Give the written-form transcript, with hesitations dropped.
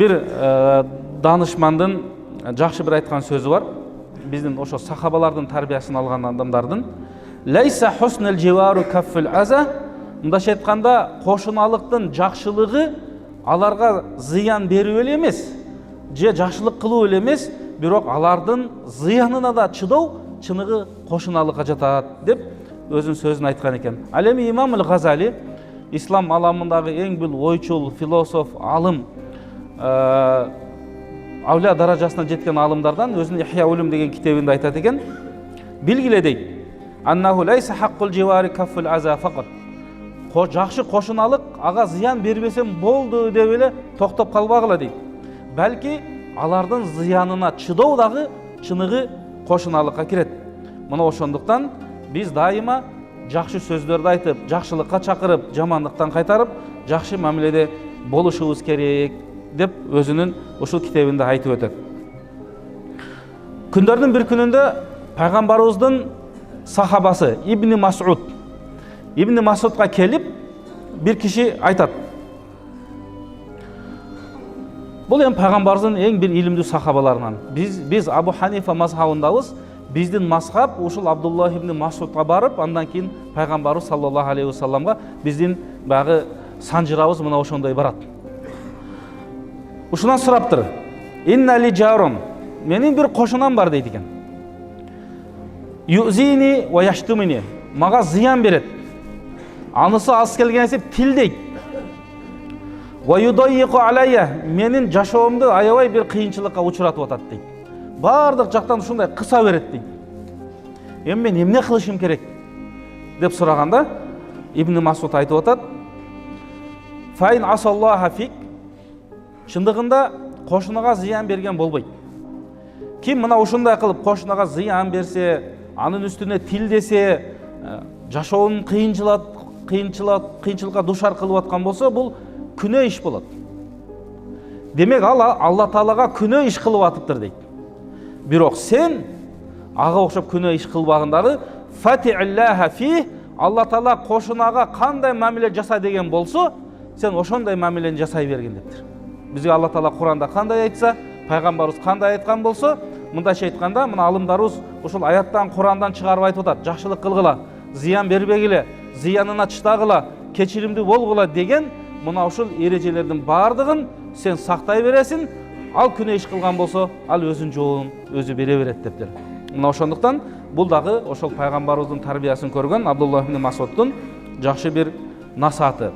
bir danışmandын жакшы bir айткан сөзү бар. Биздин ошо сахабалардын тарбиясын алган адамдардын лайса хуснул живару каффул аза, мындайча айтканда кошуналыктын жакшылыгы аларга зыян берүү эле эмес, же жакшылык кылуу эле эмес, бирок алардын зыянына да чыдоо чыныгы кошуналыкка жатат деп өзүнүн сөзүн айткан экен. Ал эми Имам Газали, ислам аламындагы эң бир ойчул, философ, алым, авлия даражасына жеткен алымдардан өзүнүн Ихя улум деген китебинде айтат экен. Билгиле дейт. Аннаху лайса хаккул живари каффул аза факат. Жакшы кошуналык ага зыян бербесем болду деп эле токтоп калбагыла дейт. Балки алардын зыянына чыдоо дагы чыныгы кошуналыкка кирет. Мына ошондуктан биз дайыма жакшы сөздөрдү айтып, жакшылыкка чакырып, жамандыктан кайтарып, жакшы мамиледе болушубуз керек деп өзүнүн ушул китебинде айтып өтөт. Күндөрдүн бир күнүндө пайгамбарыбыздын сахабасы Ибн Масудга келип бир киши айтат. Бул эми пайгамбарыбыздын эң бир илимдүү сахабаларынан. Биз Абу Ханифа мазхабындабыз. Биздин мазхаб ушул Абдуллах ибн Масудга барып, андан кийин пайгамбарыбыз саллаллаху алейхи ва салламга биздин багы санжырабыз мына ошондой барат. Ушунан сураптыр. Инна ли жарун. Менин бир кошунам бар дейт экен. Юзини ва яштумини. Мага зыян берет. Анысы аз келгенсе тилдейт. Ва юдаййику алайя. Менин жашоомду аябай бир кыйынчылыкка учуратып атат дейт. Бардык жактан ушундай кыса берет дейт. Эми мен эмне кылышым керек деп сураганда Ибн Масуд айтып атат. Файн асаллаха фик. Чындыгында кошунага зыян берген болбойт. Ким мына ушундай кылып кошунага зыян берсе, анын үстүнө тилдесе, жашоонун кыйынчылыкка душар кылып аткан болсо, бул күнөө иш болот. Демек Алла Таалага күнөө иш кылып атыптыр дейт. Бирок сен ага окшоп күнөө иш кылбагындагы фати'иллаха фи, Алла Таала кошунага кандай мамиле жаса деген болсо, сен ошондой мамилени жасай бергин дептир. Бизге Алла Таала Куранда кандай айтса, пайгамбарыбыз кандай айткан болсо, мындайча айтканда, мына алымдарыбыз ушул аяттан, Курандан чыгарып айтып атат. Жакшылык кылгыла, зыян бербегиле, зыянына чыдагыла, кечиримдүү болгула деген мына ушул эрежелердин бардыгын сен сактай бересиң. Ал күнөө иш кылган болсо, ал өзүнүн жообун өзү бере берет дептир. Мына ошондуктан бул дагы ошол пайгамбарыбыздын тарбиясын көргөн Абдуллах ибн Масуддун жакшы бир насааты.